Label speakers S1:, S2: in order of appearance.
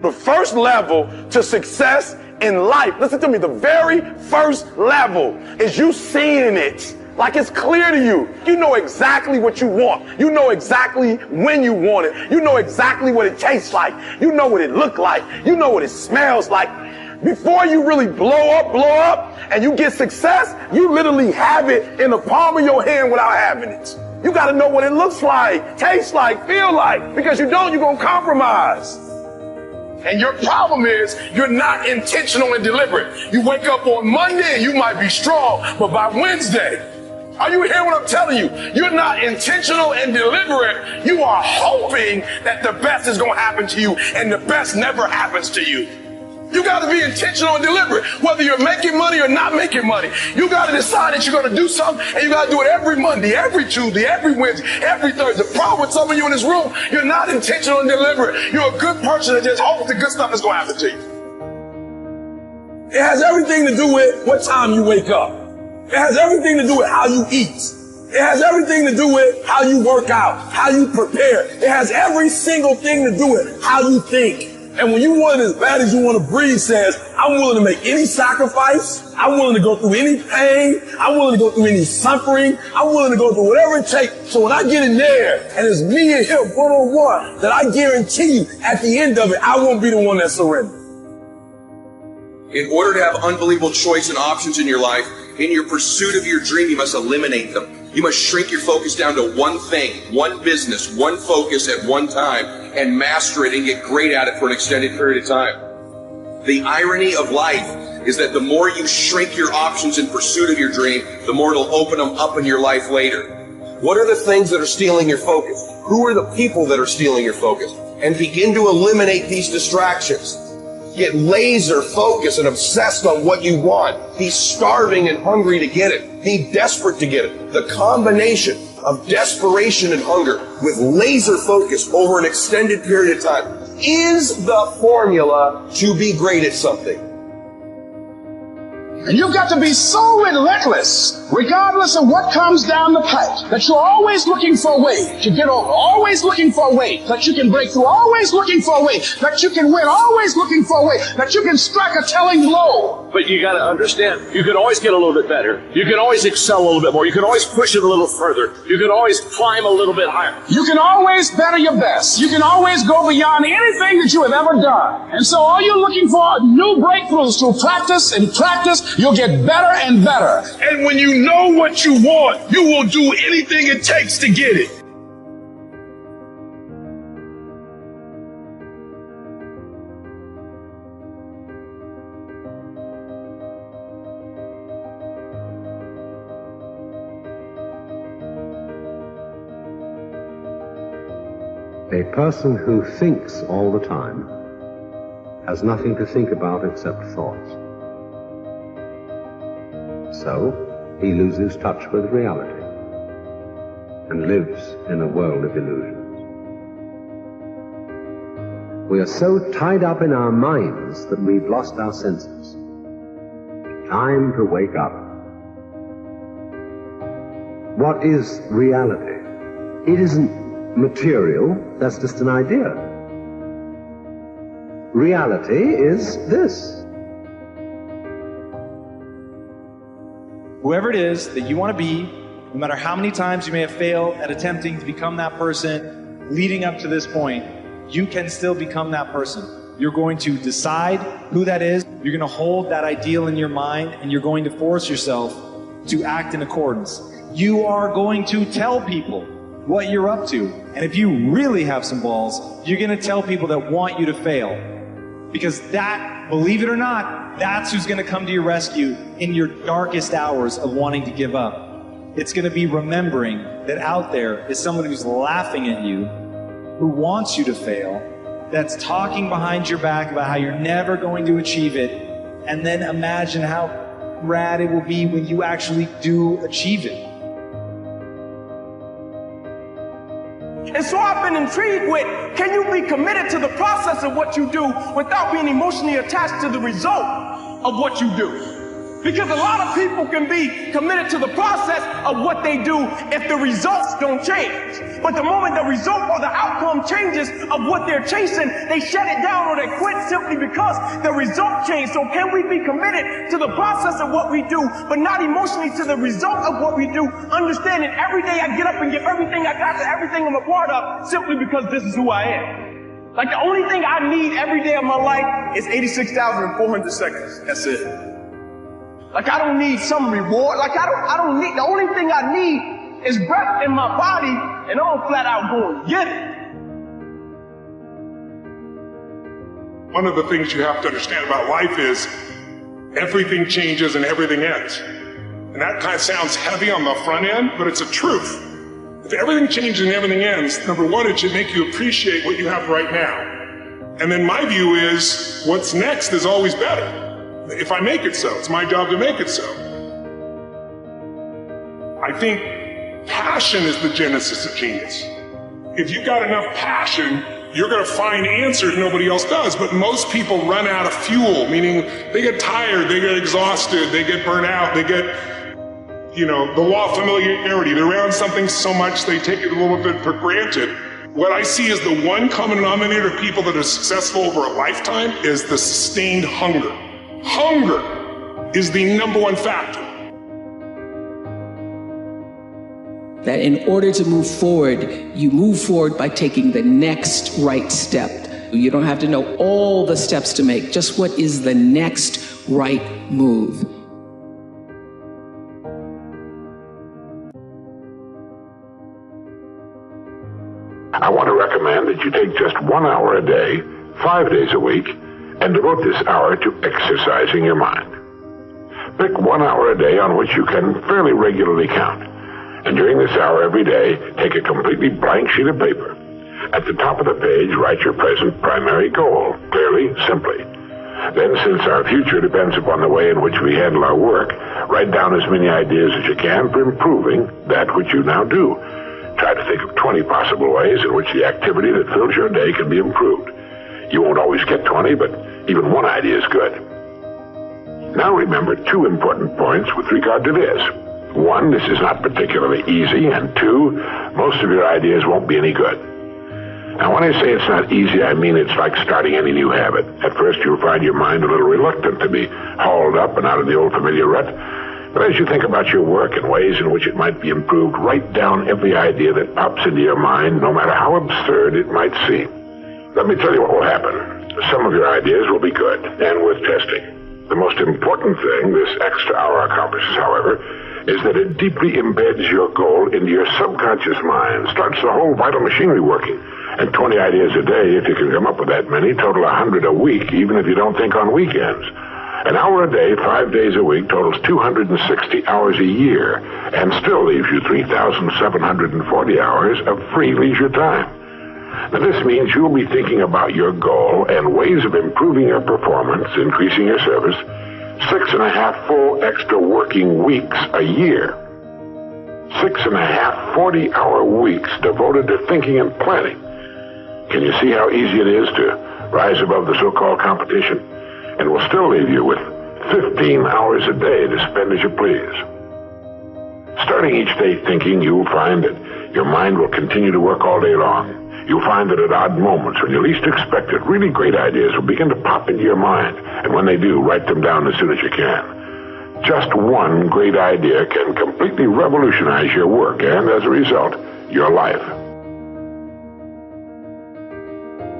S1: The first level to success in life, listen to me, the very first level is you seeing it. Like it's clear to you. You know exactly what you want. You know exactly when you want it. You know exactly what it tastes like. You know what it looks like. You know what it smells like. Before you really blow up, and you get success, you literally have it in the palm of your hand without having it. You got to know what it looks like, tastes like, feel like, because you don't, you're going to compromise. And your problem is you're not intentional and deliberate. You wake up on Monday and you might be strong, but by Wednesday, are you hearing what I'm telling you? You're not intentional and deliberate. You are hoping that the best is going to happen to you, and the best never happens to you. You got to be intentional and deliberate, whether you're making money or not making money. You got to decide that you're going to do something, and you got to do it every Monday, every Tuesday, every Wednesday, every Thursday. The problem with some of you in this room, you're not intentional and deliberate. You're a good person that just hopes the good stuff is going to happen to you. It has everything to do with what time you wake up. It has everything to do with how you eat. It has everything to do with how you work out, how you prepare. It has every single thing to do with how you think. And when you want it as bad as you want to breathe says, I'm willing to make any sacrifice. I'm willing to go through any pain. I'm willing to go through any suffering. I'm willing to go through whatever it takes. So when I get in there and it's me and him one-on-one, that I guarantee you at the end of it, I won't be the one that surrenders.
S2: In order to have unbelievable choice and options in your life, in your pursuit of your dream, you must eliminate them. You must shrink your focus down to one thing, one business, one focus at one time, and master it and get great at it for an extended period of time. The irony of life is that the more you shrink your options in pursuit of your dream, the more it'll open them up in your life later. What are the things that are stealing your focus? Who are the people that are stealing your focus? And begin to eliminate these distractions. Get laser focused and obsessed on what you want. Be starving and hungry to get it. Be desperate to get it. The combination of desperation and hunger with laser focus over an extended period of time is the formula to be great at something.
S3: And you've got to be so relentless, regardless of what comes down the pipe, that you're always looking for a way to get over, always looking for a way that you can break through, always looking for a way that you can win, always looking for a way that you can strike a telling blow.
S4: But you got to understand, you can always get a little bit better. You can always excel a little bit more. You can always push it a little further. You can always climb a little bit higher.
S3: You can always better your best. You can always go beyond anything that you have ever done. And so all you're looking for are new breakthroughs through practice and practice. You'll get better and better.
S1: And when you know what you want, you will do anything it takes to get it.
S5: A person who thinks all the time has nothing to think about except thoughts. So, he loses touch with reality and lives in a world of illusions. We are so tied up in our minds that we've lost our senses. Time to wake up. What is reality? It isn't material, that's just an idea. Reality is this.
S6: Whoever it is that you want to be, no matter how many times you may have failed at attempting to become that person leading up to this point, you can still become that person. You're going to decide who that is. You're going to hold that ideal in your mind, and you're going to force yourself to act in accordance. You are going to tell people what you're up to. And if you really have some balls, you're going to tell people that want you to fail. Because that, believe it or not, that's who's going to come to your rescue in your darkest hours of wanting to give up. It's going to be remembering that out there is someone who's laughing at you, who wants you to fail, that's talking behind your back about how you're never going to achieve it, and then imagine how rad it will be when you actually do achieve it.
S7: And so I've been intrigued with, can you be committed to the process of what you do without being emotionally attached to the result of what you do? Because a lot of people can be committed to the process of what they do if the results don't change. But the moment the result or the outcome changes of what they're chasing, they shut it down or they quit simply because the result changed. So can we be committed to the process of what we do, but not emotionally to the result of what we do, understanding every day I get up and give everything I got to everything I'm a part of simply because this is who I am. Like the only thing I need every day of my life is 86,400 seconds. That's it. Like I don't need some reward. Like I don't need, the only thing I need is breath in my body, and I'm flat out going, get it.
S8: One of the things you have to understand about life is everything changes and everything ends. And that kind of sounds heavy on the front end, but it's a truth. If everything changes and everything ends, number one, it should make you appreciate what you have right now. And then my view is what's next is always better. If I make it so, it's my job to make it so. I think passion is the genesis of genius. If you've got enough passion, you're going to find answers nobody else does. But most people run out of fuel, meaning they get tired, they get exhausted, they get burnt out, they get, the law of familiarity. They're around something so much they take it a little bit for granted. What I see as the one common denominator of people that are successful over a lifetime is the sustained hunger. Hunger is the number one factor.
S9: That in order to move forward, you move forward by taking the next right step. You don't have to know all the steps to make, just what is the next right move.
S10: I want to recommend that you take just 1 hour a day, 5 days a week, and devote this hour to exercising your mind. Pick 1 hour a day on which you can fairly regularly count. And during this hour every day, take a completely blank sheet of paper. At the top of the page, write your present primary goal, clearly, simply. Then, since our future depends upon the way in which we handle our work, write down as many ideas as you can for improving that which you now do. Try to think of 20 possible ways in which the activity that fills your day can be improved. You won't always get 20, but even one idea is good. Now remember 2 important points with regard to this. 1, this is not particularly easy, and 2, most of your ideas won't be any good. Now when I say it's not easy, I mean it's like starting any new habit. At first you'll find your mind a little reluctant to be hauled up and out of the old familiar rut. But as you think about your work and ways in which it might be improved, write down every idea that pops into your mind, no matter how absurd it might seem. Let me tell you what will happen. Some of your ideas will be good and worth testing. The most important thing this extra hour accomplishes, however, is that it deeply embeds your goal into your subconscious mind, starts the whole vital machinery working. And 20 ideas a day, if you can come up with that many, total 100 a week, even if you don't think on weekends. An hour a day, 5 days a week, totals 260 hours a year, and still leaves you 3,740 hours of free leisure time. Now, this means you'll be thinking about your goal and ways of improving your performance, increasing your service, 6.5 full extra working weeks a year. 6.5 40-hour weeks devoted to thinking and planning. Can you see how easy it is to rise above the so-called competition? And will still leave you with 15 hours a day to spend as you please. Starting each day thinking, you'll find that your mind will continue to work all day long. You'll find that at odd moments, when you least expect it, really great ideas will begin to pop into your mind. And when they do, write them down as soon as you can. Just one great idea can completely revolutionize your work and, as a result, your life.